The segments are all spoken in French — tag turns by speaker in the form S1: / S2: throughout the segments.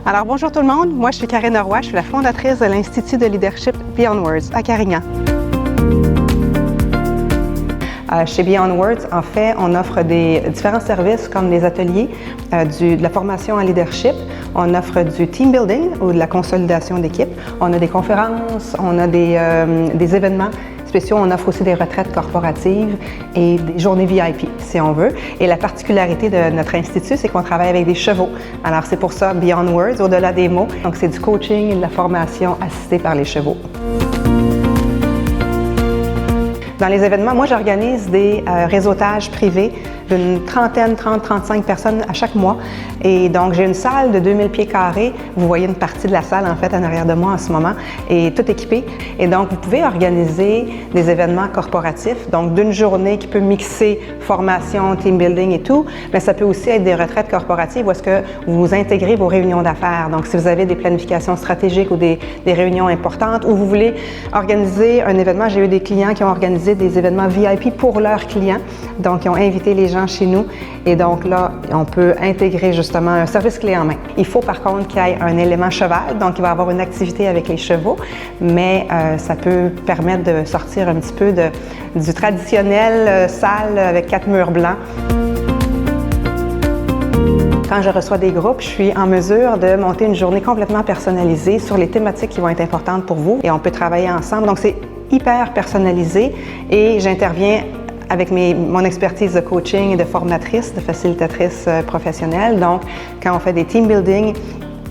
S1: Alors bonjour tout le monde, moi je suis Karine Roy, je suis la fondatrice de l'Institut de leadership Beyond Words à Carignan. Chez Beyond Words, en fait, on offre des différents services comme des ateliers, de la formation en leadership, on offre du team building ou de la consolidation d'équipe, on a des conférences, on a des événements spéciaux, on offre aussi des retraites corporatives et des journées VIP, si on veut. Et la particularité de notre institut, c'est qu'on travaille avec des chevaux. Alors c'est pour ça Beyond Words, au-delà des mots. Donc c'est du coaching et de la formation assistée par les chevaux. Dans les événements, moi, j'organise des réseautages privés d'une trentaine, 30-35 personnes à chaque mois. Et donc, j'ai une salle de 2000 pieds carrés. Vous voyez une partie de la salle, en fait, en arrière de moi en ce moment, et tout équipé. Et donc, vous pouvez organiser des événements corporatifs, donc d'une journée qui peut mixer formation, team building et tout, mais ça peut aussi être des retraites corporatives où est-ce que vous intégrez vos réunions d'affaires. Donc, si vous avez des planifications stratégiques ou des réunions importantes, ou vous voulez organiser un événement, j'ai eu des clients qui ont organisé des événements VIP pour leurs clients. Donc, ils ont invité les gens chez nous et donc là, on peut intégrer justement un service clé en main. Il faut par contre qu'il y ait un élément cheval, donc il va y avoir une activité avec les chevaux, mais ça peut permettre de sortir un petit peu du traditionnel salle avec 4 murs blancs. Quand je reçois des groupes, je suis en mesure de monter une journée complètement personnalisée sur les thématiques qui vont être importantes pour vous et on peut travailler ensemble. Donc, c'est hyper personnalisé et j'interviens avec mon expertise de coaching et de formatrice, de facilitatrice professionnelle. Donc, quand on fait des team building,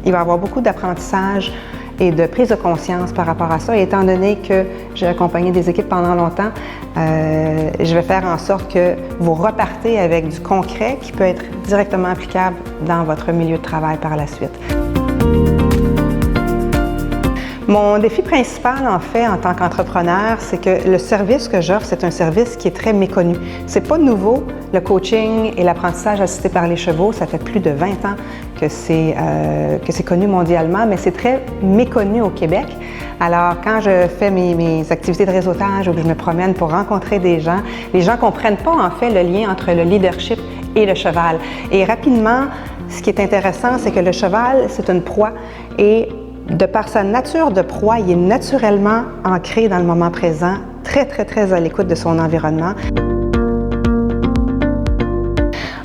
S1: il va y avoir beaucoup d'apprentissage et de prise de conscience par rapport à ça. Et étant donné que j'ai accompagné des équipes pendant longtemps, je vais faire en sorte que vous repartez avec du concret qui peut être directement applicable dans votre milieu de travail par la suite. Mon défi principal, en fait, en tant qu'entrepreneur, c'est que le service que j'offre, c'est un service qui est très méconnu. C'est pas nouveau, le coaching et l'apprentissage assisté par les chevaux, ça fait plus de 20 ans que c'est connu mondialement, mais c'est très méconnu au Québec. Alors, quand je fais mes activités de réseautage ou que je me promène pour rencontrer des gens, les gens comprennent pas, en fait, le lien entre le leadership et le cheval. Et rapidement, ce qui est intéressant, c'est que le cheval, c'est une proie et de par sa nature de proie, il est naturellement ancré dans le moment présent, très, très, très à l'écoute de son environnement.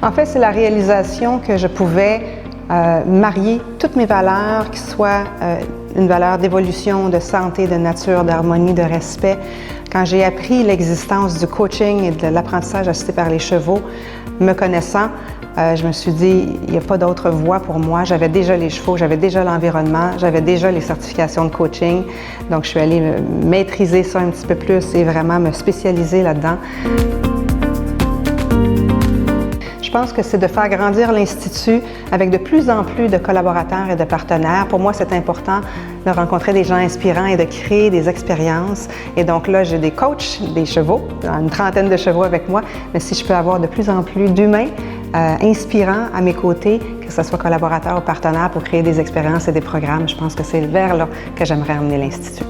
S1: En fait, c'est la réalisation que je pouvais marier toutes mes valeurs, qui soient une valeur d'évolution, de santé, de nature, d'harmonie, de respect. Quand j'ai appris l'existence du coaching et de l'apprentissage assisté par les chevaux, me connaissant, je me suis dit, il n'y a pas d'autre voie pour moi. J'avais déjà les chevaux, j'avais déjà l'environnement, j'avais déjà les certifications de coaching. Donc, je suis allée maîtriser ça un petit peu plus et vraiment me spécialiser là-dedans. Je pense que c'est de faire grandir l'Institut avec de plus en plus de collaborateurs et de partenaires. Pour moi, c'est important de rencontrer des gens inspirants et de créer des expériences. Et donc là, j'ai des coachs, des chevaux, une trentaine de chevaux avec moi. Mais si je peux avoir de plus en plus d'humains inspirants à mes côtés, que ce soit collaborateurs ou partenaires pour créer des expériences et des programmes, je pense que c'est vers là que j'aimerais emmener l'Institut.